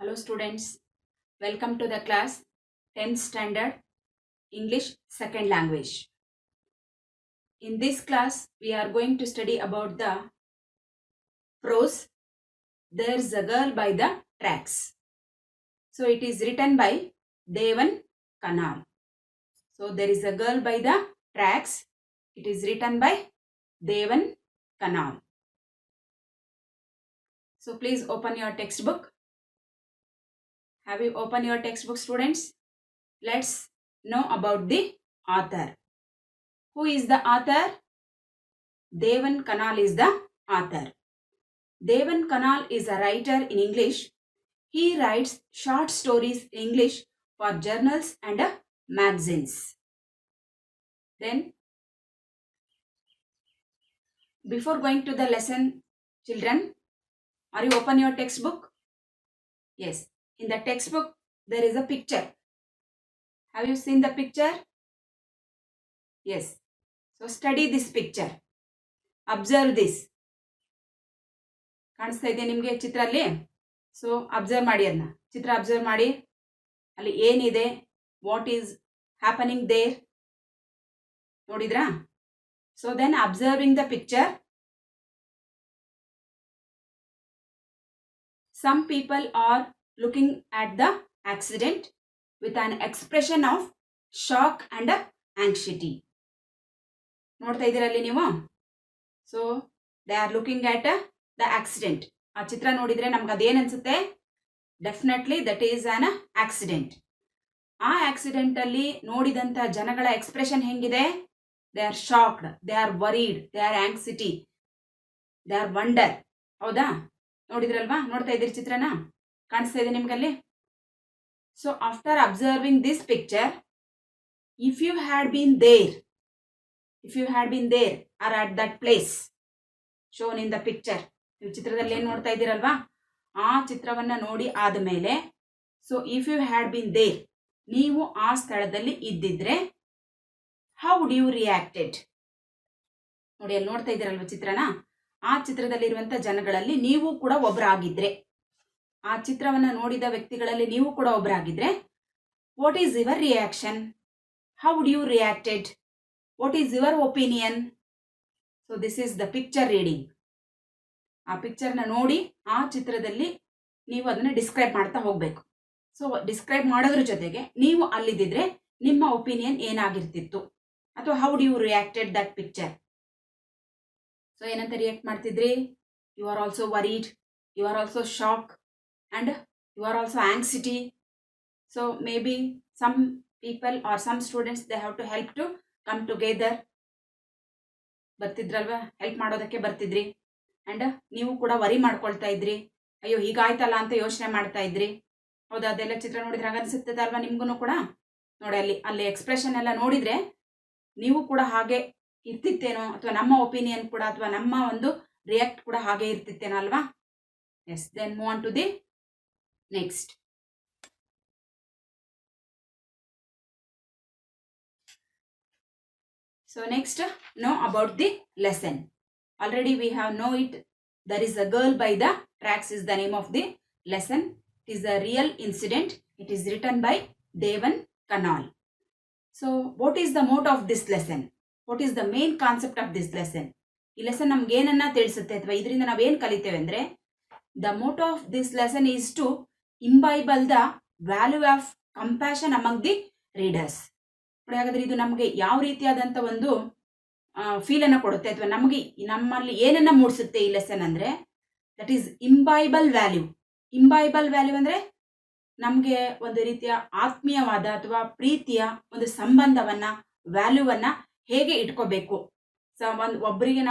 Hello students, welcome to the class 10th standard English second language. In this class we are going to study about the prose There's a Girl by the Tracks. So it is written by Devan Kanal. So there is a girl by the tracks. It is written by Devan Kanal. So please open your textbook. Have you opened your textbook, students? Let's know about the author. Who is the author? Devan Kanal is the author. Devan Kanal is a writer in English. He writes short stories in English for journals and magazines. Then, before going to the lesson, children, are you open your textbook? Yes. In the textbook, there is a picture. Have you seen the picture? Yes. So study this picture. Observe this. ಕಾಣಿಸ್ತಾ ಇದೆ ನಿಮಗೆ ಚಿತ್ರ ಅಲ್ಲಿ? So observe ಮಾಡಿ, ಅದನ್ನ ಚಿತ್ರ observe ಮಾಡಿ. ಅಲ್ಲಿ ಏನಿದೆ, what is happening there ನೋಡಿದ್ರಾ? So then observing the picture, some people are looking at the accident with an expression of shock and anxiety. ನೋಡ್ತಾ ಇದ್ದೀರಲ್ಲಿ ನೀವು? So they are looking at the accident. ಆ ಚಿತ್ರ ನೋಡಿದ್ರೆ ನಮ್ಗೆ ಅದೇನು ಅನ್ಸುತ್ತೆ? Definitely that is an accident. ಆ ಆಕ್ಸಿಡೆಂಟ್ ಅಲ್ಲಿ ನೋಡಿದಂತ ಜನಗಳ ಎಕ್ಸ್ಪ್ರೆಷನ್ ಹೆಂಗಿದೆ? They are shocked, they are worried, they are anxiety, they are wonder. ಹೌದಾ? ನೋಡಿದ್ರಲ್ವಾ? ನೋಡ್ತಾ ಇದ್ದೀರಿ ಚಿತ್ರನ? ಕಾಣಿಸ್ತಾ ಇದೆ ನಿಮ್ಗಲ್ಲಿ? So after observing this picture, if you had been there or at that place shown in the picture, ನೀವು ಚಿತ್ರದಲ್ಲಿ ಏನ್ ನೋಡ್ತಾ ಇದ್ದೀರಲ್ವಾ? ಆ ಚಿತ್ರವನ್ನ ನೋಡಿ ಆದ್ಮೇಲೆ, so if you had been there, ನೀವು ಆ ಸ್ಥಳದಲ್ಲಿ ಇದ್ದಿದ್ರೆ, ಹೌ ವುಡ್ ಯು ರಿಯಾಕ್ಟೆಡ್? ನೋಡಿ ಅಲ್ಲಿ ನೋಡ್ತಾ ಇದ್ದೀರಲ್ವಾ ಚಿತ್ರನ? ಆ ಚಿತ್ರದಲ್ಲಿರುವಂತ ಜನಗಳಲ್ಲಿ ನೀವು ಕೂಡ ಒಬ್ಬರಾಗಿದ್ರೆ, ಆ ಚಿತ್ರವನ್ನ ನೋಡಿದ ವ್ಯಕ್ತಿಗಳಲ್ಲಿ ನೀವು ಕೂಡ ಒಬ್ಬರಾಗಿದ್ರೆ, what is your reaction? How would you reacted? What is your opinion? So this is the picture reading. ಆ ಪಿಕ್ಚರ್ನ ನೋಡಿ ಆ ಚಿತ್ರದಲ್ಲಿ ನೀವು ಅದನ್ನ ಡಿಸ್ಕ್ರೈಬ್ ಮಾಡ್ತಾ ಹೋಗ್ಬೇಕು. ಸೊ ಡಿಸ್ಕ್ರೈಬ್ ಮಾಡೋದ್ರ ಜೊತೆಗೆ ನೀವು ಅಲ್ಲಿದ್ದಿದ್ರೆ ನಿಮ್ಮ ಒಪಿನಿಯನ್ ಏನಾಗಿರ್ತಿತ್ತು, ಅಥವಾ how do you reacted that picture? So ಏನಂತ ರಿಯಾಕ್ಟ್ ಮಾಡ್ತಿದ್ರಿ? You are also worried, you are also shock, and you are also anxiety. So maybe some people or some students they have to help to come together. ಬರ್ತಿದ್ರಲ್ವಾ? Help ಮಾಡೋದಕ್ಕೆ ಬರ್ತಿದ್ರಿ. And ನೀವು ಕೂಡ worry ಮಾಡ್ಕೊಳ್ತಾ ಇದ್ರಿ, ಅಯ್ಯೋ ಹೀಗಾಯ್ತಲ್ಲ ಅಂತ ಯೋಚನೆ ಮಾಡ್ತಾ ಇದ್ರಿ. ಹೌದಾ? ಅದೆಲ್ಲ ಚಿತ್ರ ನೋಡಿದ್ರೆ ಅನ್ಸುತ್ತದೆ ಅಲ್ವಾ ನಿಮ್ಗೂ ಕೂಡ? ನೋಡಿ ಅಲ್ಲಿ ಎಕ್ಸ್ಪ್ರೆಷನ್ ಎಲ್ಲ ನೋಡಿದ್ರೆ ನೀವು ಕೂಡ ಹಾಗೆ ಇರ್ತಿತ್ತೇನೋ, ಅಥವಾ ನಮ್ಮ ಒಪಿನಿಯನ್ ಕೂಡ, ಅಥವಾ ನಮ್ಮ ಒಂದು ರಿಯಾಕ್ಟ್ ಕೂಡ ಹಾಗೆ ಇರ್ತಿತ್ತೇನೋ ಅಲ್ವಾ? Yes. Then move on to the next. So next, know about the lesson. Already we have know it. There is a girl by the tracks is the name of the lesson. It is a real incident. It is written by Devan Kanal. So what is the motto of this lesson? What is the main concept of this lesson? ಈ lesson ನಮ್ಗೆ ಏನನ್ನ ತಿಳಿಸುತ್ತೆ, ಅಥವಾ ಇದರಿಂದ ನಾವೇನ್ ಕಲಿತೇವೆ ಅಂದ್ರೆ, the motto of this lesson is to imbibe the value of compassion among the readers. ಹಾಗಾದ್ರೆ ಇದು ನಮಗೆ ಯಾವ ರೀತಿಯಾದಂತ ಒಂದು ಫೀಲ್ ಅನ್ನ ಕೊಡುತ್ತೆ, ಅಥವಾ ನಮ್ಮಲ್ಲಿ ಏನನ್ನ ಮೂಡಿಸುತ್ತೆ ಈ ಲೆಸನ್ ಅಂದ್ರೆ, ದಟ್ ಈಸ್ ಇಂಬೈಬಲ್ ವ್ಯಾಲ್ಯೂ. ಇಂಬೈಬಲ್ ವ್ಯಾಲ್ಯೂ ಅಂದ್ರೆ ನಮ್ಗೆ ಒಂದು ರೀತಿಯ ಆತ್ಮೀಯವಾದ ಅಥವಾ ಪ್ರೀತಿಯ ಒಂದು ಸಂಬಂಧವನ್ನ, ವ್ಯಾಲ್ಯೂವನ್ನ ಹೇಗೆ ಇಟ್ಕೋಬೇಕು. ಸೊ ಒಬ್ಬರಿಗೆ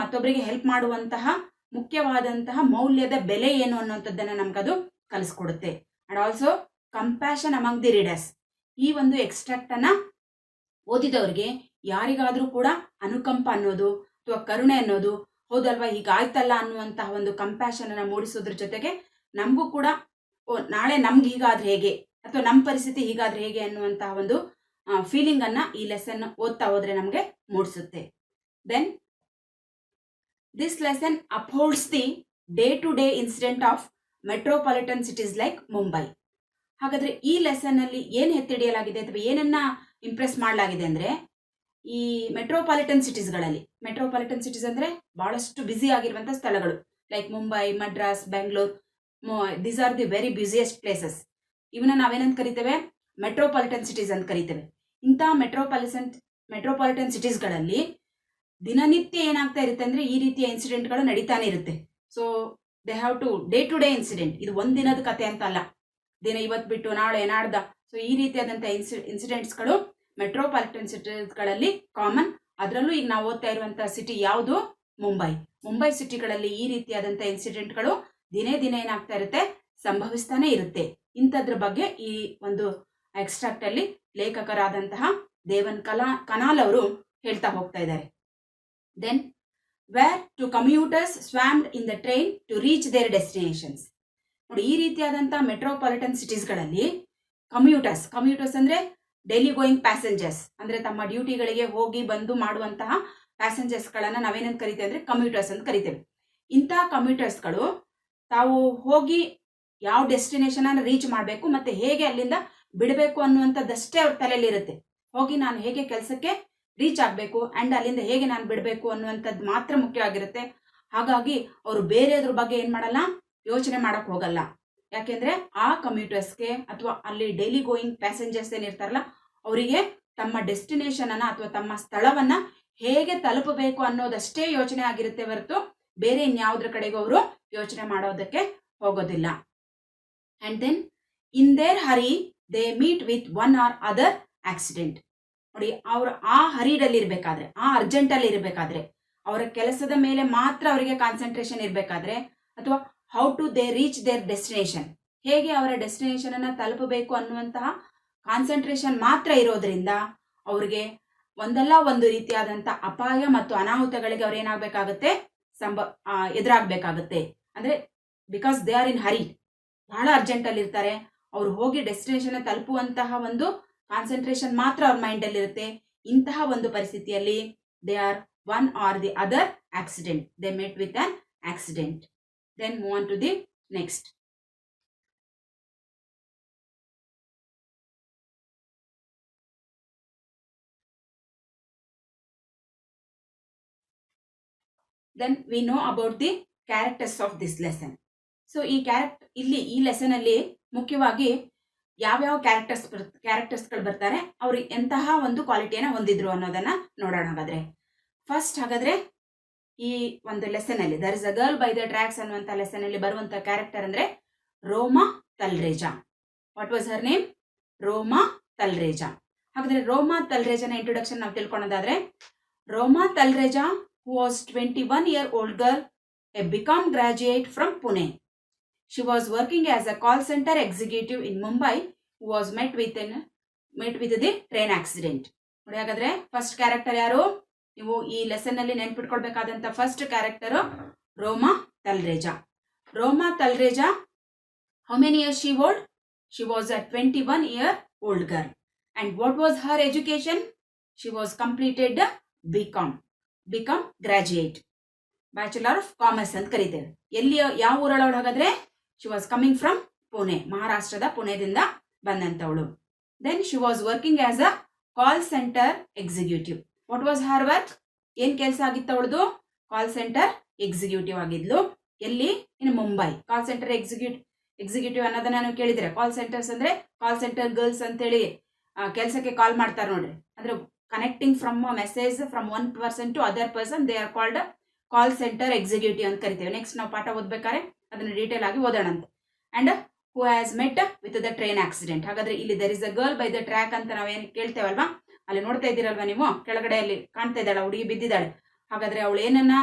ಮತ್ತೊಬ್ಬರಿಗೆ ಹೆಲ್ಪ್ ಮಾಡುವಂತಹ ಮುಖ್ಯವಾದಂತಹ ಮೌಲ್ಯದ ಬೆಲೆ ಏನು ಅನ್ನುವಂಥದ್ದನ್ನ ನಮ್ಗದು ಕಲಿಸ್ಕೊಡುತ್ತೆ. And also compassion among the readers. ಈ ಒಂದು ಎಕ್ಸ್ಟ್ರಾಕ್ಟ್ ಅನ್ನ ಓದಿದವ್ರಿಗೆ ಯಾರಿಗಾದ್ರೂ ಕೂಡ ಅನುಕಂಪ ಅನ್ನೋದು ಅಥವಾ ಕರುಣೆ ಅನ್ನೋದು, ಹೌದಲ್ವಾ ಹೀಗಾಯ್ತಲ್ಲ ಅನ್ನುವಂತಹ ಒಂದು ಕಂಪ್ಯಾಷನ್ ಅನ್ನ ಮೂಡಿಸೋದ್ರ ಜೊತೆಗೆ ನಮಗೂ ಕೂಡ ನಾಳೆ ನಮ್ಗೆ ಹೀಗಾದ್ರೆ ಹೇಗೆ, ಅಥವಾ ನಮ್ಮ ಪರಿಸ್ಥಿತಿ ಹೀಗಾದ್ರೆ ಹೇಗೆ ಅನ್ನುವಂತಹ ಒಂದು ಫೀಲಿಂಗ್ ಅನ್ನ ಈ ಲೆಸನ್ ಓದ್ತಾ ಹೋದ್ರೆ ನಮ್ಗೆ ಮೂಡಿಸುತ್ತೆ. Then this lesson upholds the day to day incident of metropolitan cities like Mumbai. ಹಾಗಾದ್ರೆ ಈ ಲೆಸನ್ ಅಲ್ಲಿ ಏನ್ ಎತ್ತಿಡಿಯಲಾಗಿದೆ ಅಥವಾ ಏನನ್ನ ಇಂಪ್ರೆಸ್ ಮಾಡಲಾಗಿದೆ ಅಂದ್ರೆ, ಈ ಮೆಟ್ರೋಪಾಲಿಟನ್ ಸಿಟೀಸ್ ಅಂದ್ರೆ ಬಹಳಷ್ಟು ಬ್ಯುಸಿ ಆಗಿರುವಂತಹ ಸ್ಥಳಗಳು, like Mumbai, Madras, Bengaluru, these are the very busiest places. ಇವನ್ನ ನಾವೇನಂತ ಕರಿತೇವೆ? ಮೆಟ್ರೋಪಾಲಿಟನ್ ಸಿಟೀಸ್ ಅಂತ ಕರಿತೇವೆ. ಇಂತಹ ಮೆಟ್ರೋಪಾಲಿಟನ್ ಸಿಟೀಸ್ಗಳಲ್ಲಿ ದಿನನಿತ್ಯ ಏನಾಗ್ತಾ ಇರುತ್ತೆ ಅಂದ್ರೆ ಈ ರೀತಿಯ ಇನ್ಸಿಡೆಂಟ್ಗಳು ನಡೀತಾನೆ ಇರುತ್ತೆ. So they have to day incident. ಇದು ಒಂದಿನದ ಕತೆ ಅಂತ ಅಲ್ಲ, ದಿನ ಇವತ್ತು ಬಿಟ್ಟು ನಾಳೆ ನಾಡ್ದ. ಸೊ ಈ ರೀತಿಯಾದಂತಹ ಇನ್ಸಿಡೆಂಟ್ಸ್ಗಳು ಮೆಟ್ರೋಪಾಲಿಟನ್ ಸಿಟೀಸ್ಗಳಲ್ಲಿ ಕಾಮನ್. ಅದರಲ್ಲೂ ಈಗ ನಾವು ಓದ್ತಾ ಇರುವಂತಹ ಸಿಟಿ ಯಾವುದು? ಮುಂಬೈ ಸಿಟಿಗಳಲ್ಲಿ ಈ ರೀತಿಯಾದಂತಹ ಇನ್ಸಿಡೆಂಟ್ಗಳು ದಿನೇ ಏನಾಗ್ತಾ ಇರುತ್ತೆ? ಸಂಭವಿಸ್ತಾನೆ ಇರುತ್ತೆ. ಇಂಥದ್ರ ಬಗ್ಗೆ ಈ ಒಂದು ಎಕ್ಸ್ಟ್ರಾಕ್ಟ್ ಅಲ್ಲಿ ಲೇಖಕರಾದಂತಹ ದೇವನ್ ಕನಾಲ್ ಅವರು ಹೇಳ್ತಾ ಹೋಗ್ತಾ ಇದ್ದಾರೆ. Then where two commuters swarmed in the train to reach their destinations. ನೋಡಿ, ಈ ರೀತಿಯಾದಂತಹ ಮೆಟ್ರೋಪಾಲಿಟನ್ ಸಿಟೀಸ್ಗಳಲ್ಲಿ ಕಮ್ಯೂಟರ್ಸ್ ಅಂದ್ರೆ ಡೈಲಿ ಗೋಯಿಂಗ್ ಪ್ಯಾಸೆಂಜರ್ಸ್, ಅಂದ್ರೆ ತಮ್ಮ ಡ್ಯೂಟಿಗಳಿಗೆ ಹೋಗಿ ಬಂದು ಮಾಡುವಂತಹ ಪ್ಯಾಸೆಂಜರ್ಸ್ಗಳನ್ನ ನಾವೇನಂತ ಕರಿತೇವೆ ಅಂದ್ರೆ ಕಮ್ಯೂಟರ್ಸ್ ಅಂತ ಕರಿತೇವೆ. ಇಂತಹ ಕಮ್ಯೂಟರ್ಸ್ಗಳು ತಾವು ಹೋಗಿ ಯಾವ ಡೆಸ್ಟಿನೇಷನ್ ಅನ್ನು ರೀಚ್ ಮಾಡಬೇಕು ಮತ್ತೆ ಹೇಗೆ ಅಲ್ಲಿಂದ ಬಿಡಬೇಕು ಅನ್ನುವಂಥದ್ದಷ್ಟೇ ಅವ್ರ ತಲೆಯಲ್ಲಿ ಇರುತ್ತೆ. ಹೋಗಿ ನಾನು ಹೇಗೆ ಕೆಲಸಕ್ಕೆ ರೀಚ್ ಆಗಬೇಕು ಅಂಡ್ ಅಲ್ಲಿಂದ ಹೇಗೆ ನಾನು ಬಿಡಬೇಕು ಅನ್ನುವಂಥದ್ದು ಮಾತ್ರ ಮುಖ್ಯವಾಗಿರುತ್ತೆ. ಹಾಗಾಗಿ ಅವರು ಬೇರೆಯದ್ರ ಬಗ್ಗೆ ಏನ್ ಮಾಡಲ್ಲ, ಯೋಚನೆ ಮಾಡಕ್ ಹೋಗಲ್ಲ. ಯಾಕೆಂದ್ರೆ ಆ ಕಮ್ಯೂಟರ್ಸ್ಗೆ ಅಥವಾ ಅಲ್ಲಿ ಡೈಲಿ ಗೋಯಿಂಗ್ ಪ್ಯಾಸೆಂಜರ್ಸ್ ಏನಿರ್ತಾರಲ್ಲ ಅವರಿಗೆ ತಮ್ಮ ಡೆಸ್ಟಿನೇಷನ್ ಅನ್ನ ಅಥವಾ ತಮ್ಮ ಸ್ಥಳವನ್ನ ಹೇಗೆ ತಲುಪಬೇಕು ಅನ್ನೋದಷ್ಟೇ ಯೋಚನೆ ಆಗಿರುತ್ತೆ ಹೊರತು ಬೇರೆ ಇನ್ಯಾವುದ್ರ ಕಡೆಗೂ ಅವರು ಯೋಚನೆ ಮಾಡೋದಕ್ಕೆ ಹೋಗೋದಿಲ್ಲ. And then in their hurry they meet with one or other accident. ನೋಡಿ, ಅವರು ಆ ಹರಿಡಲ್ಲಿ ಇರ್ಬೇಕಾದ್ರೆ, ಆ ಅರ್ಜೆಂಟ್ ಅಲ್ಲಿ ಇರಬೇಕಾದ್ರೆ, ಅವರ ಕೆಲಸದ ಮೇಲೆ ಮಾತ್ರ ಅವರಿಗೆ ಕಾನ್ಸಂಟ್ರೇಷನ್ ಇರಬೇಕಾದ್ರೆ, ಅಥವಾ how to they reach their destination, ಹೇಗೆ ಅವರ ಡೆಸ್ಟಿನೇಷನ್ ಅನ್ನ ತಲುಪಬೇಕು ಅನ್ನುವಂತಹ ಕಾನ್ಸಂಟ್ರೇಷನ್ ಮಾತ್ರ ಇರೋದ್ರಿಂದ ಅವ್ರಿಗೆ ಒಂದಲ್ಲ ಒಂದು ರೀತಿಯಾದಂತ ಅಪಾಯ ಮತ್ತು ಅನಾಹುತಗಳಿಗೆ ಅವ್ರು ಏನಾಗಬೇಕಾಗುತ್ತೆ, ಎದುರಾಗಬೇಕಾಗುತ್ತೆ. ಅಂದ್ರೆ ಬಿಕಾಸ್ ದೇ ಆರ್ ಇನ್ ಹರಿ, ಬಹಳ ಅರ್ಜೆಂಟ್ ಅಲ್ಲಿ ಇರ್ತಾರೆ. ಅವ್ರು ಹೋಗಿ ಡೆಸ್ಟಿನೇಷನ್ ತಲುಪುವಂತಹ ಒಂದು ಕಾನ್ಸಂಟ್ರೇಷನ್ ಮಾತ್ರ ಅವ್ರ ಮೈಂಡ್ ಅಲ್ಲಿ ಇರುತ್ತೆ. ಇಂತಹ ಒಂದು ಪರಿಸ್ಥಿತಿಯಲ್ಲಿ they are one or the other accident, they met with an accident. Then move on to the next. Then we know about the characters of this lesson. So ಈ lesson ಅಲ್ಲಿ ಮುಖ್ಯವಾಗಿ ಯಾವ್ಯಾವ ಕ್ಯಾರೆಕ್ಟರ್ಸ್ಗಳು ಬರ್ತಾರೆ, ಅವ್ರು ಎಂತಹ ಒಂದು ಕ್ವಾಲಿಟಿಯನ್ನ ಹೊಂದಿದ್ರು ಅನ್ನೋದನ್ನ ನೋಡೋಣ. ಹಾಗಾದ್ರೆ ಫಸ್ಟ್, ಹಾಗಾದ್ರೆ ಈ ಒಂದು ಲೆಸನ್ ಅಲ್ಲಿ there is a girl by the tracks ಅನ್ನುವಂತ ಲೆಸನ್ ಅಲ್ಲಿ ಬರುವಂತ ಕ್ಯಾರೆಕ್ಟರ್ ಅಂದ್ರೆ Roma Talreja. What was her name? Roma Talreja. ಹಾಗಾದ್ರೆ ರೋಮಾ ತಲ್ರೇಜಾನ ಇಂಟ್ರೊಡಕ್ಷನ್ ನಾವು ತಿಳ್ಕೊಳ್ಳೋದಾದ್ರೆ, ರೋಮಾ Talreja who was 21-year-old girl, a BCom graduate from Pune. She was working as a call center executive in Mumbai, who was met with the train accident. ನೋಡಿ, ಹಾಗಾದ್ರೆ first character ಯಾರು? ನೀವು ಈ lesson ಅಲ್ಲಿ ನೆನ್ಪಿಟ್ಕೊಳ್ಬೇಕಾದಂತ first character Roma Talreja. Roma Talreja, how many years she old? She was a 21-year-old girl. And what was her education? She was completed BCom graduate, bachelor of commerce ಅಂತ ಕರೀತೇವೆ. ಎಲ್ಲಿ, ಯಾವ ಊರೊಳಗೆ? ಹಾಗಾದ್ರೆ she was coming from Pune, ಮಹಾರಾಷ್ಟ್ರದ ಪುಣೆದಿಂದ ಬಂದಂತವಳು. Then she was working as a call centre executive. What was her work? ಏನ್ ಕೆಲಸ ಆಗಿತ್ತು ಅವಳದು? ಕಾಲ್ ಸೆಂಟರ್ ಎಕ್ಸಿಕ್ಯೂಟಿವ್ ಆಗಿದ್ಲು. ಎಲ್ಲಿ? In Mumbai. Call centre executive ಅನ್ನೋದನ್ನ ನೀವು ಕೇಳಿದ್ರೆ, ಕಾಲ್ ಸೆಂಟರ್ಸ್ ಅಂದ್ರೆ ಕಾಲ್ ಸೆಂಟರ್ ಗರ್ಲ್ಸ್ ಅಂತೇಳಿ ಕೆಲಸಕ್ಕೆ ಕಾಲ್ ಮಾಡ್ತಾರೆ ನೋಡ್ರಿ. ಅಂದ್ರೆ connecting from a message from one person to other person, they are called call center executive ಅಂತ ಕರಿತೇವೆ. ನೆಕ್ಸ್ಟ್ ನಾವು ಪಾಠ ಓದ್ಬೇಕಾದ್ರೆ ಅದನ್ನ ಡೀಟೇಲ್ ಆಗಿ ಓದೋಣ ಅಂತ. And who has met with the train accident. ಹಾಗಾದ್ರೆ ಇಲ್ಲಿ there is a girl by the track ಅಂತ ನಾವೇನು ಕೇಳ್ತೇವಲ್ವಾ, ಅಲ್ಲಿ ನೋಡ್ತಾ ಇದ್ದೀರಲ್ವಾ ನೀವು, ಕೆಳಗಡೆ ಅಲ್ಲಿ ಕಾಣ್ತಾ ಇದ್ದಾಳೆ, ಹುಡುಗಿ ಬಿದ್ದಿದ್ದಾಳೆ. ಹಾಗಾದ್ರೆ ಅವಳು ಏನನ್ನ,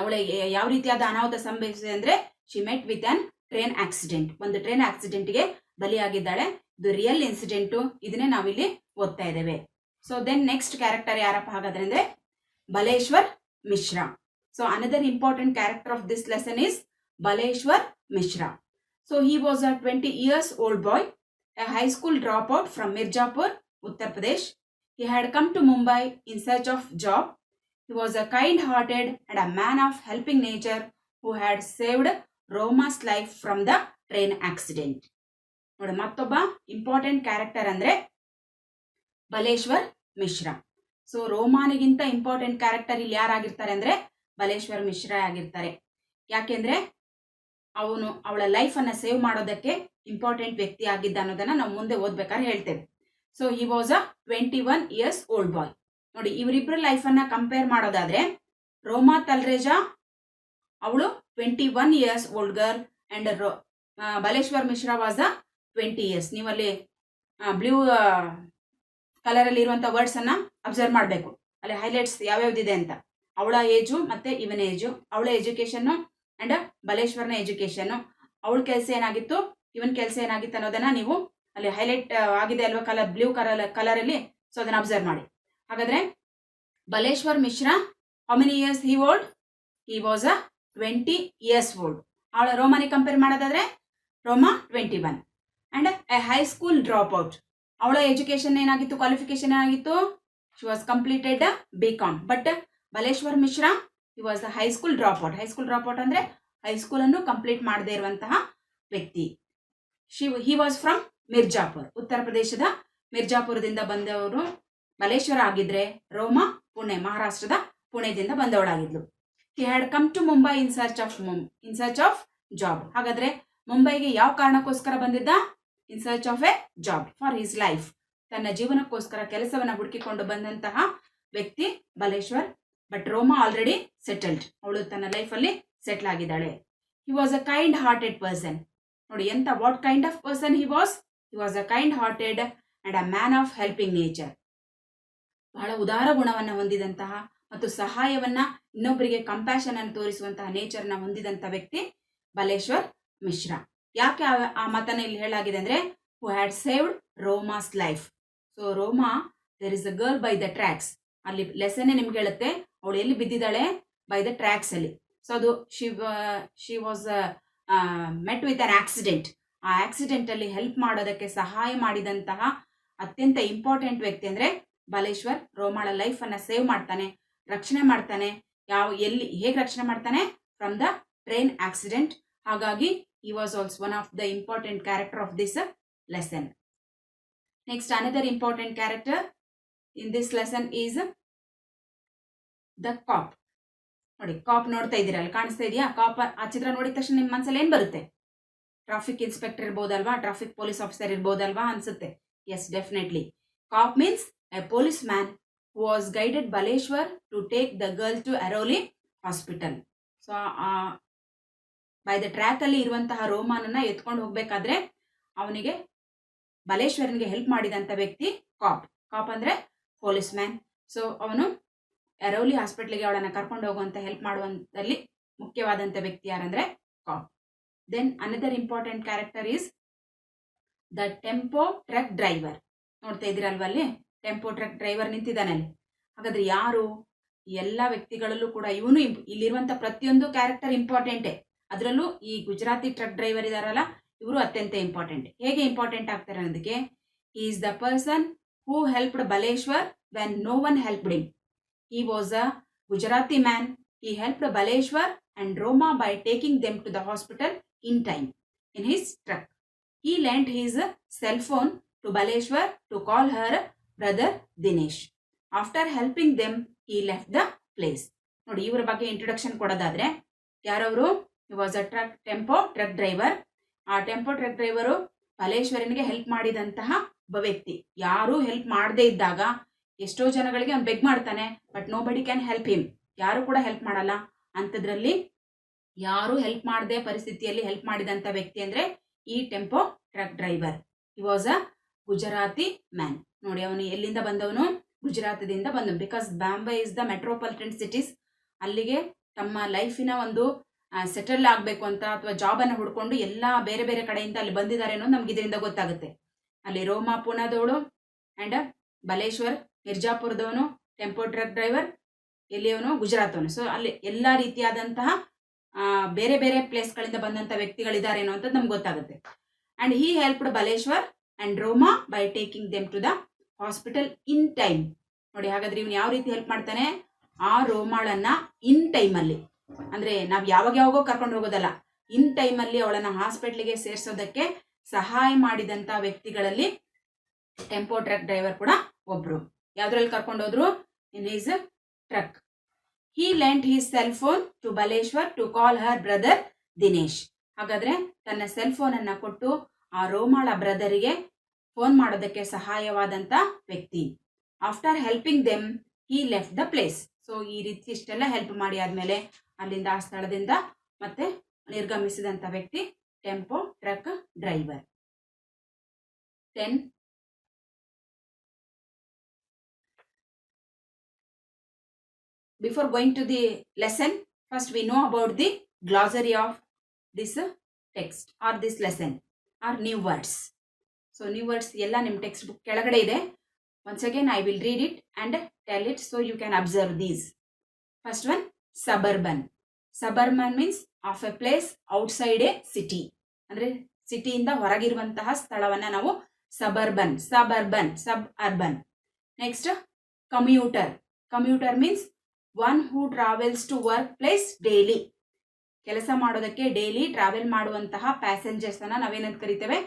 ಅವಳಿಗೆ ಯಾವ ರೀತಿಯಾದ ಅನಾಹುತ ಸಂಭವಿಸಿದೆ ಅಂದ್ರೆ, she met with an train accident, ಒಂದು ಟ್ರೈನ್ ಆಕ್ಸಿಡೆಂಟ್ಗೆ ಬಲಿಯಾಗಿದ್ದಾಳೆ. ಇದು ರಿಯಲ್ ಇನ್ಸಿಡೆಂಟು, ಇದನ್ನೇ ನಾವಿಲ್ಲಿ ಓದ್ತಾ ಇದ್ದೇವೆ. ಸೊ ದೆನ್ ನೆಕ್ಸ್ಟ್ ಕ್ಯಾರೆಕ್ಟರ್ ಯಾರಪ್ಪ ಹಾಗಾದ್ರೆ ಅಂದ್ರೆ Baleshwar Mishra. So another important character of this lesson is Baleshwar Mishra. So he was a 20-year-old boy, a high school dropout from Mirzapur, Uttar Pradesh. He had come to Mumbai in search of job. He was a kind-hearted and a man of helping nature who had saved Roma's life from the train accident. ನೋಡಿ, ಮತ್ತೊಬ್ಬ important character ಅಂದ್ರೆ Baleshwar Mishra. So ರೋಮಾನಿಗಿಂತ important character ಇಲ್ಲಿ ಯಾರಾಗಿರ್ತಾರೆ ಅಂದ್ರೆ ಬಲೇಶ್ವರ್ ಮಿಶ್ರಾ ಆಗಿರ್ತಾರೆ. ಯಾಕೆಂದ್ರೆ ಅವಳ ಲೈಫ್ ಅನ್ನ ಸೇವ್ ಮಾಡೋದಕ್ಕೆ ಇಂಪಾರ್ಟೆಂಟ್ ವ್ಯಕ್ತಿ ಆಗಿದ್ದ ಅನ್ನೋದನ್ನ ನಾವು ಮುಂದೆ ಓದ್ಬೇಕಾದ್ರೆ ಹೇಳ್ತೇವೆ. So he was a 21 years old ಬಾಯ್. ನೋಡಿ, ಇವರಿಬ್ಬರ ಲೈಫ್ ಅನ್ನ ಕಂಪೇರ್ ಮಾಡೋದಾದ್ರೆ ರೋಮಾ ತಲ್ರೇಜಾ ಅವಳು 21 years old girl and Baleshwar Mishra was a 20 years. ನೀವಲ್ಲಿ ಬ್ಲೂ ಕಲರ್ ಅಲ್ಲಿ ಇರುವಂತ ವರ್ಡ್ಸ್ ಅನ್ನ ಅಬ್ಸರ್ವ್ ಮಾಡಬೇಕು. ಅಲ್ಲಿ ಹೈಲೈಟ್ಸ್ ಯಾವ್ಯಾವ್ದಿದೆ ಅಂತ. ಅವಳ ಏಜು ಮತ್ತೆ ಇವನ ಏಜು, ಅವಳ ಎಜುಕೇಶನ್ ಅಂಡ್ ಬಲೇಶ್ವರ್ನ ಎಜುಕೇಶನ್, ಅವಳ ಕೆಲಸ ಏನಾಗಿತ್ತು, ಇವನ್ ಕೆಲಸ ಏನಾಗಿತ್ತು ಅನ್ನೋದನ್ನ ನೀವು ಅಲ್ಲಿ ಹೈಲೈಟ್ ಆಗಿದೆ ಅಲ್ವಾ ಕಲರ್, ಬ್ಲೂ ಕಲರ್ ಅಲ್ಲಿ. ಸೊ ಅದನ್ನ ಅಬ್ಸರ್ವ್ ಮಾಡಿ. ಹಾಗಾದ್ರೆ Baleshwar Mishra how many years he old? He was a 20 years old. ಅವಳ ರೋಮಾನಿ ಕಂಪೇರ್ ಮಾಡೋದಾದ್ರೆ ರೋಮಾ 21 and A high school drop out. ಅವಳ ಎಜುಕೇಶನ್ ಏನಾಗಿತ್ತು, ಕ್ವಾಲಿಫಿಕೇಶನ್ ಏನಾಗಿತ್ತು? She was completed BCom. But Baleshwar Mishra he was the high school drop out. High school drop out ಅಂದ್ರೆ high school ಅನ್ನು complete ಮಾಡದೇ ಇರುವಂತಹ ವ್ಯಕ್ತಿ. He was from Mirzapur. ಉತ್ತರ ಪ್ರದೇಶದ ಮಿರ್ಜಾಪುರದಿಂದ ಬಂದವರು ಬಲೇಶ್ವರ ಆಗಿದ್ರೆ ರೋಮಾ ಪುಣೆ, ಮಹಾರಾಷ್ಟ್ರದ ಪುಣೆದಿಂದ ಬಂದವಳಾಗಿದ್ಲು. He had come to Mumbai in search of job. ಹಾಗಾದ್ರೆ ಮುಂಬೈಗೆ ಯಾವ ಕಾರಣಕ್ಕೋಸ್ಕರ ಬಂದಿದ್ದ? In search of a job for his life. ತನ್ನ ಜೀವನಕ್ಕೋಸ್ಕರ ಕೆಲಸವನ್ನ ಹುಡುಕಿಕೊಂಡು ಬಂದಂತಹ ವ್ಯಕ್ತಿ Baleshwar. But Roma already settled. ಅವಳು ತನ್ನ ಲೈಫ್ ಅಲ್ಲಿ ಸೆಟ್ಲ್ ಆಗಿದ್ದಾಳೆ. He was a kind hearted person. ನೋಡಿ ಎಂತ, what kind of person he was? He was a kind hearted and a man of helping nature. ಬಹಳ ಉದಾರ ಗುಣವನ್ನ ಹೊಂದಿದಂತಹ ಮತ್ತು ಸಹಾಯವನ್ನ, ಇನ್ನೊಬ್ಬರಿಗೆ ಕಂಪ್ಯಾಷನ್ ಅನ್ನು ತೋರಿಸುವಂತಹ ನೇಚರ್ನ ಹೊಂದಿದಂತ ವ್ಯಕ್ತಿ ಬಲೇಶ್ವರ್ ಮಿಶ್ರಾ. ಯಾಕೆ ಆ ಮಾತನ್ನ ಇಲ್ಲಿ ಹೇಳಾಗಿದೆ ಅಂದ್ರೆ who had saved Roma's life. So Roma, there is a girl by the tracks. ಅಲ್ಲಿ ಲೆಸನ್ ನಿಮ್ಗೆ ಹೇಳುತ್ತೆ ಅವಳು ಎಲ್ಲಿ ಬಿದ್ದಿದ್ದಾಳೆ? ಬೈ ದ ಟ್ರ್ಯಾಕ್ಸ್ ಅಲ್ಲಿ. ಸೊ ಅದು she was met with an accident. ಆ ಆಕ್ಸಿಡೆಂಟ್ ಅಲ್ಲಿ ಹೆಲ್ಪ್ ಮಾಡೋದಕ್ಕೆ ಸಹಾಯ ಮಾಡಿದಂತಹ ಅತ್ಯಂತ ಇಂಪಾರ್ಟೆಂಟ್ ವ್ಯಕ್ತಿ ಅಂದ್ರೆ ಬಲೇಶ್ವರ್. ರೋಮಾಳ ಲೈಫ್ ಅನ್ನ ಸೇವ್ ಮಾಡ್ತಾನೆ, ರಕ್ಷಣೆ ಮಾಡ್ತಾನೆ. ಹೇಗೆ ರಕ್ಷಣೆ ಮಾಡ್ತಾನೆ? From the train accident. ಹಾಗಾಗಿ he was also one of the important character of this lesson. Next, another important character in this lesson is the cop. ನೋಡಿ, ಕಾಪ್ ನೋಡ್ತಾ ಇದ್ದೀರಲ್ಲ, ಕಾಣಿಸ್ತಾ ಇದೆಯಾ? ಕಾಪ್ ಆ ಚಿತ್ರ ನೋಡಿದ ತಕ್ಷಣ ನಿಮ್ಮ ಮನಸ್ಸಲ್ಲಿ ಏನ್ ಬರುತ್ತೆ? ಟ್ರಾಫಿಕ್ ಇನ್ಸ್ಪೆಕ್ಟರ್ ಇರ್ಬೋದಲ್ವಾ, ಟ್ರಾಫಿಕ್ ಪೊಲೀಸ್ ಆಫೀಸರ್ ಇರ್ಬೋದಲ್ವಾ ಅನ್ಸುತ್ತೆ. Yes, definitely. Cop means a policeman who was guided Baleshwar to take the girl to Airoli hospital. So by the track ಅಲ್ಲಿ ಇರುವಂತಹ ರೋಮಾನನ್ನ ಎತ್ಕೊಂಡು ಹೋಗ್ಬೇಕಾದ್ರೆ ಅವನಿಗೆ ಬಲೇಶ್ವರನಿಗೆ ಹೆಲ್ಪ್ ಮಾಡಿದಂತ ವ್ಯಕ್ತಿ ಕಾಪ್. ಕಾಪ್ ಅಂದ್ರೆ ಪೊಲೀಸ್ ಮ್ಯಾನ್. ಸೊ ಅವನು ಅರೌಲಿ ಹಾಸ್ಪಿಟಲ್ಗೆ ಅವಳನ್ನ ಕರ್ಕೊಂಡು ಹೋಗುವಂತ ಹೆಲ್ಪ್ ಮಾಡುವಂತಲ್ಲಿ ಮುಖ್ಯವಾದಂತ ವ್ಯಕ್ತಿ ಯಾರಂದ್ರೆ cop. Then another important character is the tempo truck driver. ನೋಡ್ತಾ ಇದ್ದೀರಲ್ವ, ಅಲ್ಲಿ ಟೆಂಪೋ ಟ್ರಕ್ ಡ್ರೈವರ್ ನಿಂತಿದ್ದಾನಲ್ಲಿ. ಹಾಗಾದ್ರೆ ಯಾರು? ಎಲ್ಲ ವ್ಯಕ್ತಿಗಳಲ್ಲೂ ಕೂಡ ಇವನು, ಇಲ್ಲಿರುವಂತ ಪ್ರತಿಯೊಂದು ಕ್ಯಾರೆಕ್ಟರ್ ಇಂಪಾರ್ಟೆಂಟೇ. ಅದರಲ್ಲೂ ಈ ಗುಜರಾತಿ ಟ್ರಕ್ ಡ್ರೈವರ್ ಇದಾರಲ್ಲ, ಇವರು ಅತ್ಯಂತ ಇಂಪಾರ್ಟೆಂಟ್. ಹೇಗೆ ಇಂಪಾರ್ಟೆಂಟ್ ಆಗ್ತಾರೆ ಅನ್ನೋದಕ್ಕೆ, he is the person who helped Baleshwar when no one helped him. He was a Gujarati man. He helped Baleshwar and Roma by taking them to the hospital in time in his truck. He lent his cell phone to Baleshwar to call her brother Dinesh. After helping them he left the place. ನೋಡಿ, ಇವರ ಬಗ್ಗೆ introduction ಕೊಡೋದಾದ್ರೆ ಯಾರವರು? He was a tempo truck driver. ಆ tempo truck driver ಬಲೇಶ್ವರನಿಗೆ help ಮಾಡಿದಂತಹ ಒಬ್ಬ ವ್ಯಕ್ತಿ. ಯಾರೂ ಹೆಲ್ಪ್ ಮಾಡದೇ ಇದ್ದಾಗ ಎಷ್ಟೋ ಜನಗಳಿಗೆ ಅವ್ನು ಬೆಗ್ ಮಾಡ್ತಾನೆ, ಬಟ್ ನೋ ಬಡಿ ಕ್ಯಾನ್ ಹೆಲ್ಪ್ ಹಿಮ್. ಯಾರು ಕೂಡ ಹೆಲ್ಪ್ ಮಾಡಲ್ಲ. ಅಂಥದ್ರಲ್ಲಿ ಯಾರು ಹೆಲ್ಪ್ ಮಾಡದೆ ಪರಿಸ್ಥಿತಿಯಲ್ಲಿ ಹೆಲ್ಪ್ ಮಾಡಿದಂತ ವ್ಯಕ್ತಿ ಅಂದ್ರೆ ಈ tempo truck driver. He was a Gujarati man. ನೋಡಿ, ಅವನು ಎಲ್ಲಿಂದ ಬಂದವನು? ಗುಜರಾತದಿಂದ ಬಂದವನು. Because Bombay is the metropolitan cities. ಅಲ್ಲಿಗೆ ತಮ್ಮ ಲೈಫಿನ ಒಂದು ಸೆಟಲ್ ಆಗಬೇಕು ಅಂತ ಅಥವಾ ಜಾಬ್ ಅನ್ನು ಹುಡ್ಕೊಂಡು ಎಲ್ಲ ಬೇರೆ ಬೇರೆ ಕಡೆಯಿಂದ ಅಲ್ಲಿ ಬಂದಿದ್ದಾರೆ ಅನ್ನೋದು ನಮ್ಗೆ ಇದರಿಂದ ಗೊತ್ತಾಗುತ್ತೆ. ಅಲ್ಲಿ ರೋಮಾ ಪೂನಾದವಳು ಅಂಡ್ ಬಲೇಶ್ವರ್ ಮಿರ್ಜಾಪುರದವನು, ಟೆಂಪೋ ಟ್ರಕ್ ಡ್ರೈವರ್ ಎಲ್ಲಿಯವನು? ಗುಜರಾತವನು. ಸೊ ಅಲ್ಲಿ ಎಲ್ಲಾ ರೀತಿಯಾದಂತಹ ಬೇರೆ ಬೇರೆ ಪ್ಲೇಸ್ಗಳಿಂದ ಬಂದಂತ ವ್ಯಕ್ತಿಗಳಿದ್ದಾರೆ ಅನ್ನೋ ಅಂತ ನಮ್ಗೆ ಗೊತ್ತಾಗುತ್ತೆ. And he helped Baleshwar and Roma by taking them to the hospital in time. ನೋಡಿ, ಹಾಗಾದ್ರೆ ಇವನು ಯಾವ ರೀತಿ ಹೆಲ್ಪ್ ಮಾಡ್ತಾನೆ? ಆ ರೋಮಾಳನ್ನ ಇನ್ ಟೈಮ್ ಅಲ್ಲಿ, ಅಂದ್ರೆ ನಾವ್ ಯಾವಾಗೋ ಕರ್ಕೊಂಡು ಹೋಗೋದಲ್ಲ, ಇನ್ ಟೈಮಲ್ಲಿ ಅವಳನ್ನು ಹಾಸ್ಪಿಟ್ಲಿಗೆ ಸೇರಿಸೋದಕ್ಕೆ ಸಹಾಯ ಮಾಡಿದಂಥ ವ್ಯಕ್ತಿಗಳಲ್ಲಿ ಟೆಂಪೋ ಟ್ರಕ್ ಡ್ರೈವರ್ ಕೂಡ ಒಬ್ರು. ಯಾವ್ದ್ರಲ್ಲಿ ಕರ್ಕೊಂಡೋದ್ರು? In his truck. He lent his cell phone to Baleshwar to call her brother Dinesh. ಹಾಗಾದ್ರೆ ತನ್ನ ಸೆಲ್ ಫೋನ್ ಅನ್ನ ಕೊಟ್ಟು ಆ ರೋಮಾಳ ಬ್ರದರಿಗೆ ಫೋನ್ ಮಾಡೋದಕ್ಕೆ ಸಹಾಯವಾದಂತ ವ್ಯಕ್ತಿ. After helping them he left the place. So ಈ ರೀತಿ ಇಷ್ಟೆಲ್ಲ ಹೆಲ್ಪ್ ಮಾಡಿ ಆದ್ಮೇಲೆ ಅಲ್ಲಿಂದ ಆ ಸ್ಥಳದಿಂದ ಮತ್ತೆ ನಿರ್ಗಮಿಸಿದಂತ ವ್ಯಕ್ತಿ tempo truck driver. 10 Before going to the lesson, first we know about the glossary of this text or this lesson or new words. So new words ಎಲ್ಲ ನಿಮ್ಮ ಟೆಕ್ಸ್ಟ್ ಬುಕ್ ಕೆಳಗಡೆ ಇದೆ. Once again I will read it and tell it so you can observe these. First one, suburban. Suburban means of a place outside a city. ಅಂದ್ರೆ ಸಿಟಿಯಿಂದ ಹೊರಗಿರುವಂತಹ ಸ್ಥಳವನ್ನ ನಾವು suburban, suburban. Next, commuter. Commuter means one who travels to work place daily. ಕೆಲಸ ಮಾಡೋದಕ್ಕೆ daily travel ಮಾಡುವಂತಹ passengers ಅನ್ನ ನಾವೇನಂತ ಕರಿತೇವೆ?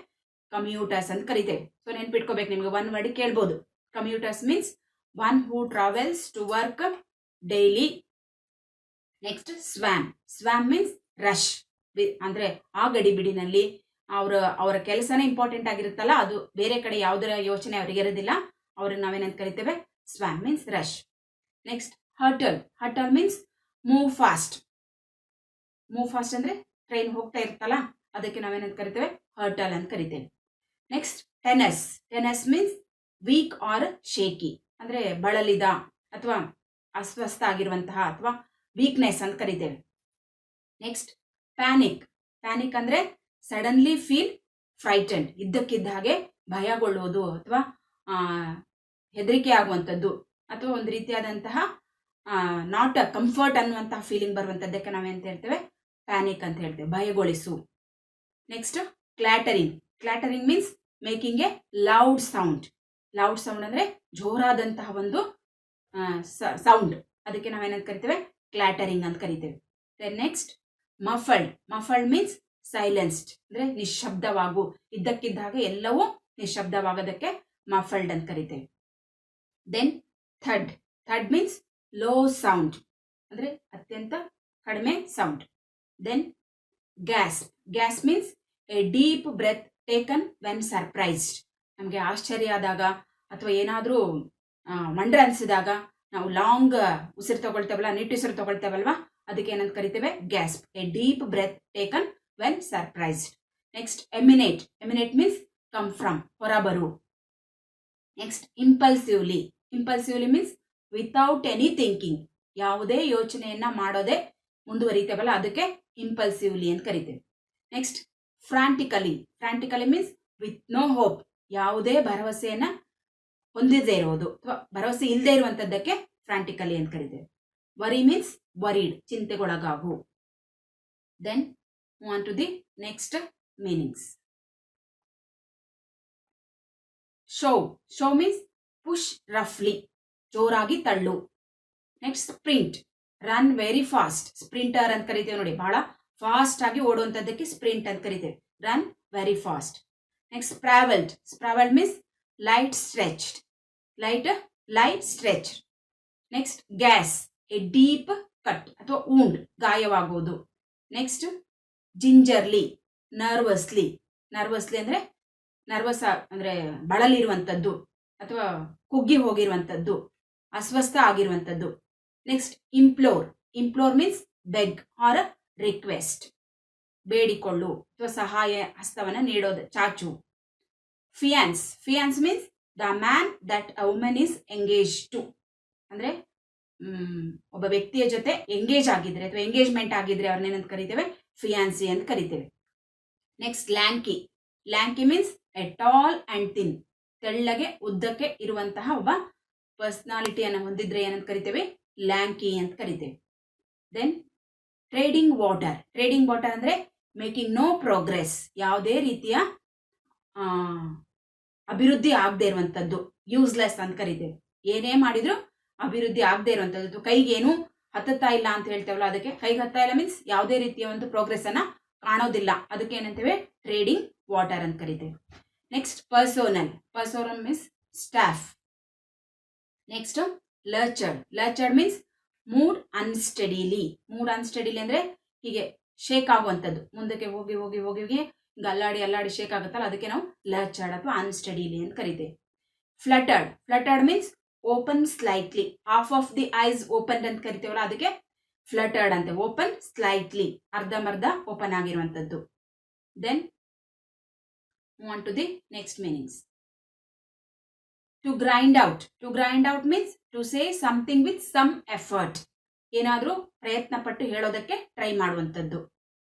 Commuters ಅಂತ ಕರಿತೇವೆ. ಸೊ ನೆನ್ಪಿಟ್ಕೋಬೇಕು, ನಿಮ್ಗೆ ಒನ್ ವರ್ಡ್ ಕೇಳ್ಬೋದು. Commuters means one who travels to work daily. Next, swarm. Swarm means rush. ಅಂದ್ರೆ ಆ ಗಡಿಬಿಡಿನಲ್ಲಿ ಅವರ ಕೆಲಸನೇ ಇಂಪಾರ್ಟೆಂಟ್ ಆಗಿರುತ್ತಲ್ಲ, ಅದು ಬೇರೆ ಕಡೆ ಯಾವುದರ ಯೋಚನೆ ಅವರಿಗೆ ಇರೋದಿಲ್ಲ, ಅವ್ರನ್ನ ನಾವೇನಂತ ಕರಿತೇವೆ? Swarm means rush. Next, hurtle. Hurtle means move fast. Move fast ಅಂದ್ರೆ ಟ್ರೈನ್ ಹೋಗ್ತಾ ಇರುತ್ತಲ್ಲ, ಅದಕ್ಕೆ ನಾವೇನಂತ ಕರಿತೇವೆ? ಹರ್ಟಲ್ ಅಂತ ಕರಿತೇವೆ. Next, tenuous. Tenuous means weak or shaky, ಅಂದ್ರೆ ಬಳಲಿದ ಅಥವಾ ಅಸ್ವಸ್ಥ ಆಗಿರುವಂತಹ ಅಥವಾ ವೀಕ್ನೆಸ್ ಅಂತ ಕರಿತೇವೆ. Next, panic. ಪ್ಯಾನಿಕ್ ಅಂದ್ರೆ ಸಡನ್ಲಿ ಫೀಲ್ ಫ್ರೈಟೆಂಡ್, ಇದ್ದಕ್ಕಿದ್ದ ಹಾಗೆ ಭಯಗೊಳ್ಳುವುದು ಅಥವಾ ಹೆದರಿಕೆ ಆಗುವಂಥದ್ದು ಅಥವಾ ಒಂದು ರೀತಿಯಾದಂತಹ ನಾಟ್ ಅ ಕಂಫರ್ಟ್ ಅನ್ನುವಂತಹ ಫೀಲಿಂಗ್ ಬರುವಂಥದ್ದಕ್ಕೆ ನಾವೇಂತ ಹೇಳ್ತೇವೆ? ಪ್ಯಾನಿಕ್ ಅಂತ ಹೇಳ್ತೇವೆ, ಭಯಗೊಳಿಸು. Next, ಕ್ಲಾಟರಿಂಗ್. Clattering means making a loud sound. Loud sound ಅಂದ್ರೆ ಜೋರಾದಂತಹ ಒಂದು ಸೌಂಡ್, ಅದಕ್ಕೆ ನಾವೇನಂತ ಕರಿತೇವೆ? ಕ್ಲಾಟರಿಂಗ್ ಅಂತ ಕರಿತೇವೆ. ನೆಕ್ಸ್ಟ್, ಮಫಲ್ಡ್. ಮಫಲ್ಡ್ ಮೀನ್ಸ್ ಸೈಲೆನ್ಸ್ಡ್, ಅಂದ್ರೆ ನಿಶ್ಶಬ್ದವಾಗು, ಇದ್ದಕ್ಕಿದ್ದ ಹಾಗೆ ಎಲ್ಲವೂ ನಿಶ್ಶಬ್ದವಾಗೋದಕ್ಕೆ ಮಫಲ್ಡ್ ಅಂತ ಕರಿತೇವೆ. Then thud. Thud means low sound, ಅಂದ್ರೆ ಅತ್ಯಂತ ಕಡಿಮೆ sound. Then gasp. Gasp means a deep breath taken when surprised. ನಮಗೆ ಆಶ್ಚರ್ಯ ಆದಾಗ ಅಥವಾ ಏನಾದರೂ ಮಂಡ್ರ ಅನಿಸಿದಾಗ ನಾವು ಲಾಂಗ್ ಉಸಿರು ತಗೊಳ್ತೇವಲ್ಲ, ನಿಟ್ಟುಸಿರು ತಗೊಳ್ತೇವಲ್ವಾ, ಅದಕ್ಕೆ ಏನಂತ ಕರಿತೇವೆ? Gasp. A deep breath taken when surprised. Next, emanate. Emanate means come from, ಹೊರಬರು. Next, impulsively. Impulsively means without any thinking, ಯಾವುದೇ ಯೋಚನೆಯನ್ನ ಮಾಡೋದೇ ಮುಂದುವರಿತೇವಲ್ಲ, ಅದಕ್ಕೆ ಇಂಪಲ್ಸಿವ್ಲಿ ಅಂತ ಕರಿತೇವೆ. Next, frantically. Frantically means with no hope, ಯಾವುದೇ ಭರವಸೆಯನ್ನ ಹೊಂದಿರದೇ ಇರುವುದು ಅಥವಾ ಭರವಸೆ ಇಲ್ಲದೆ ಇರುವಂತದ್ದಕ್ಕೆ ಫ್ರಾಂಟಿಕಲಿ ಅಂತ ಕರಿತೇವೆ. ವರಿ ಮೀನ್ಸ್ ವರಿಡ್, ಚಿಂತೆಗೊಳಗಾಗು. Then move on to the next meanings. Shove. Shove means push ರಫ್ಲಿ, ಜೋರಾಗಿ ತಳ್ಳು. Next, sprint. Run very fast. Sprinter ಅಂತ ಕರಿತೇವೆ ನೋಡಿ, ಬಹಳ ಫಾಸ್ಟ್ ಆಗಿ ಓಡುವಂತದ್ದಕ್ಕೆ ಸ್ಪ್ರಿಂಟ್ ಅಂತ ಕರಿತೇವೆ. Run very fast. Next, sprawled. Sprawled means lie stretched. Lie stretch. Next, gash. A deep cut ಅಥವಾ ಊಂಡ್, ಗಾಯವಾಗುವುದು. ನೆಕ್ಸ್ಟ್, ಜಿಂಜರ್ಲಿ. ನರ್ವಸ್ಲಿ. ನರ್ವಸ್ಲಿ ಅಂದ್ರೆ ನರ್ವಸ್ ಅಂದ್ರೆ ಬಳಲಿರುವಂಥದ್ದು ಅಥವಾ ಕುಗ್ಗಿ ಹೋಗಿರುವಂಥದ್ದು, ಅಸ್ವಸ್ಥ ಆಗಿರುವಂಥದ್ದು. Next, implore. Implore means beg or request, ಬೇಡಿಕೊಳ್ಳು ಅಥವಾ ಸಹಾಯ ಹಸ್ತವನ್ನ ನೀಡೋದು, ಚಾಚು. Fiance. Fiance means the man that a woman is engaged to, ಅಂದ್ರೆ ಒಬ್ಬ ವ್ಯಕ್ತಿಯ ಜೊತೆ ಎಂಗೇಜ್ ಆಗಿದ್ರೆ ಅಥವಾ ಎಂಗೇಜ್ಮೆಂಟ್ ಆಗಿದ್ರೆ ಅವ್ರನ್ನೇನಂತ ಕರಿತೇವೆ? ಫಿಯಾನ್ಸಿ ಅಂತ ಕರಿತೇವೆ. Next, lanky. Lanky means a tall and thin, ತೆಳ್ಳಗೆ ಉದ್ದಕ್ಕೆ ಇರುವಂತಹ ಒಬ್ಬ ಪರ್ಸನಾಲಿಟಿಯನ್ನು ಹೊಂದಿದ್ರೆ ಏನಂತ ಕರಿತೇವೆ? ಲ್ಯಾಂಕಿ ಅಂತ ಕರಿತೇವೆ. Then treading water. Treading water ಅಂದ್ರೆ ಮೇಕಿಂಗ್ ನೋ ಪ್ರೋಗ್ರೆಸ್, ಯಾವುದೇ ರೀತಿಯ ಅಭಿವೃದ್ಧಿ ಆಗದೆ ಇರುವಂತದ್ದು, ಯೂಸ್ಲೆಸ್ ಅಂತ ಕರಿತೇವೆ. ಏನೇ ಮಾಡಿದ್ರು ಅಭಿವೃದ್ಧಿ ಆಗದೆ ಇರುವಂತದ್ದು, ಕೈಗೇನು ಹತ್ತುತ್ತಾ ಇಲ್ಲ ಅಂತ ಹೇಳ್ತೇವಲ್ಲ, ಅದಕ್ಕೆ ಕೈಗೆ ಹತ್ತಾ ಇಲ್ಲ ಮೀನ್ಸ್ ಯಾವುದೇ ರೀತಿಯ ಒಂದು ಪ್ರೋಗ್ರೆಸ್ ಅನ್ನ ಕಾಣೋದಿಲ್ಲ, ಅದಕ್ಕೆ ಏನಂತೇವೆ ಟ್ರೇಡಿಂಗ್ ವಾಟರ್ ಅಂತ ಕರಿತೇವೆ. Next personnel means staff. Next lurched means moved unsteadily ಅಂದ್ರೆ ಹೀಗೆ ಶೇಕ್ ಆಗುವಂಥದ್ದು, ಮುಂದಕ್ಕೆ ಹೋಗಿ ಹೋಗಿ ಹೋಗಿ ಹೋಗಿ ಹಿಂಗೆ ಅಲ್ಲಾಡಿ ಶೇಕ್ ಆಗುತ್ತಲ್ಲ, ಅದಕ್ಕೆ ನಾವು ಲರ್ಚರ್ಡ್ ಅಥವಾ ಅನ್ಸ್ಟಡಿಲಿ ಅಂತ ಕರಿತೇವೆ. Fluttered means open slightly, half of the eyes open ಅಂತ ಕರಿತೇವಲ್ಲ, ಅದಕ್ಕೆ ಫ್ಲಟರ್ಡ್ ಅಂತೆ. ಓಪನ್ ಸ್ಲೈಟ್ಲಿ, ಅರ್ಧಂಬರ್ಧ ಓಪನ್ ಆಗಿರುವಂಥದ್ದು. Then move on to the next meanings. To grind out means to say something with some effort, ಏನಾದರೂ ಪ್ರಯತ್ನ ಪಟ್ಟು ಹೇಳೋದಕ್ಕೆ ಟ್ರೈ ಮಾಡುವಂಥದ್ದು.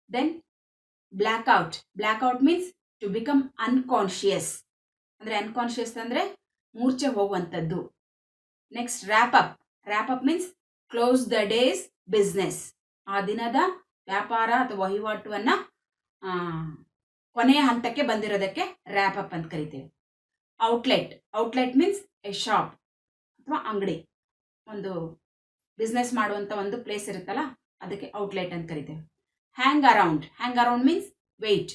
Then blackout means to become unconscious, ಅಂದರೆ ಅನ್ಕಾನ್ಶಿಯಸ್ ಅಂದರೆ ಮೂರ್ಛೆ ಹೋಗುವಂಥದ್ದು. Next wrap up means close the day's business, ಆ ದಿನದ ವ್ಯಾಪಾರ ಅಥವಾ ವಹಿವಾಟುವನ್ನು ಕೊನೆಯ ಹಂತಕ್ಕೆ ಬಂದಿರೋದಕ್ಕೆ ರ್ಯಾಪ್ ಅಪ್ ಅಂತ ಕರಿತೇವೆ. ಔಟ್ಲೆಟ್ ಮೀನ್ಸ್ ಎ ಶಾಪ್ ಅಥವಾ ಅಂಗಡಿ, ಒಂದು ಬಿಸ್ನೆಸ್ ಮಾಡುವಂಥ ಒಂದು ಪ್ಲೇಸ್ ಇರುತ್ತಲ್ಲ, ಅದಕ್ಕೆ ಔಟ್ಲೆಟ್ ಅಂತ ಕರಿತೇವೆ. ಹ್ಯಾಂಗ್ ಅರೌಂಡ್ ಮೀನ್ಸ್ ವೆಯ್ಟ್,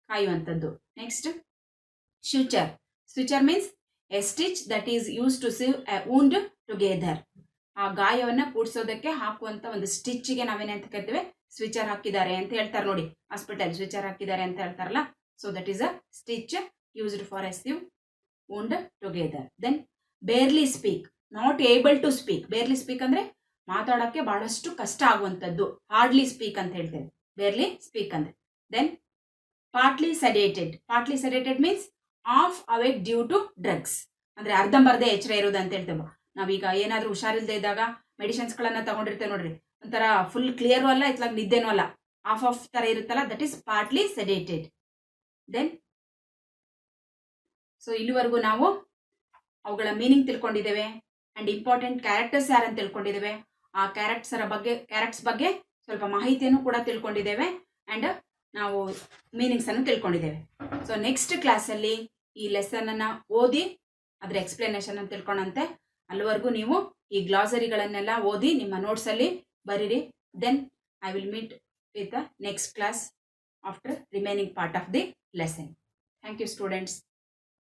ಕಾಯುವಂಥದ್ದು. Next suture means a stitch that is use to sew a wound together, ಆ ಗಾಯವನ್ನು ಕೂಡಿಸೋದಕ್ಕೆ ಹಾಕುವಂಥ ಒಂದು ಸ್ಟಿಚ್ಗೆ ನಾವೇನಂತ ಕರಿತೇವೆ ಸ್ವಿಚರ್ ಹಾಕಿದ್ದಾರೆ ಅಂತ ಹೇಳ್ತಾರೆ ನೋಡಿ, ಹಾಸ್ಪಿಟಲ್ ಸ್ವಿಚರ್ ಹಾಕಿದ್ದಾರೆ ಅಂತ ಹೇಳ್ತಾರಲ್ಲ, so that is a stitch used for a sew wound together. Then barely speak, not able to speak. Barely speak ಅಂದರೆ ಮಾತಾಡೋಕ್ಕೆ ಬಹಳಷ್ಟು ಕಷ್ಟ ಆಗುವಂಥದ್ದು, ಹಾರ್ಡ್ಲಿ ಸ್ಪೀಕ್ ಅಂತ ಹೇಳ್ತೇವೆ, ಬೇರ್ಲಿ ಸ್ಪೀಕ್ ಅಂದರೆ. Then partly sedated means half awake due to drugs, ಅಂದರೆ ಅರ್ಧಂಬರ್ಧ ಎಚ್ಚರ ಇರೋದು ಅಂತ ಹೇಳ್ತೇವೆ. ನಾವೀಗ ಏನಾದರೂ ಹುಷಾರಿಲ್ಲದೆ ಇದ್ದಾಗ ಮೆಡಿಸಿನ್ಸ್ಗಳನ್ನು ತಗೊಂಡಿರ್ತೇವೆ ನೋಡ್ರಿ, ಒಂಥರ ಫುಲ್ ಕ್ಲಿಯರು ಅಲ್ಲ, ಇತ್ಲಾಗ ನಿದ್ದೆನೂ ಅಲ್ಲ, ಆಫ್ ಥರ ಇರುತ್ತಲ್ಲ, that is partly sedated. Then so ಇಲ್ಲಿವರೆಗೂ ನಾವು ಅವುಗಳ ಮೀನಿಂಗ್ ತಿಳ್ಕೊಂಡಿದ್ದೇವೆ, ಆ್ಯಂಡ್ ಇಂಪಾರ್ಟೆಂಟ್ ಕ್ಯಾರೆಕ್ಟರ್ಸ್ ಯಾರಂತ ತಿಳ್ಕೊಂಡಿದ್ದೇವೆ, ಆ ಕ್ಯಾರೆಕ್ಟರ್ಸ್ ಬಗ್ಗೆ ಸ್ವಲ್ಪ ಮಾಹಿತಿಯನ್ನು ಕೂಡ ತಿಳ್ಕೊಂಡಿದ್ದೇವೆ, ಆ್ಯಂಡ್ ನಾವು ಮೀನಿಂಗ್ಸನ್ನು ತಿಳ್ಕೊಂಡಿದ್ದೇವೆ. ಸೊ ನೆಕ್ಸ್ಟ್ ಕ್ಲಾಸಲ್ಲಿ ಈ ಲೆಸನನ್ನು ಓದಿ ಅದರ ಎಕ್ಸ್ಪ್ಲನೇಷನ್ ಅಂತ ತಿಳ್ಕೊಂಡಂತೆ, ಅಲ್ಲಿವರೆಗೂ ನೀವು ಈ ಗ್ಲಾಸರಿಗಳನ್ನೆಲ್ಲ ಓದಿ ನಿಮ್ಮ ನೋಟ್ಸಲ್ಲಿ ಬರೀರಿ. Then I will meet with the next class after remaining part of the lesson. Thank you students.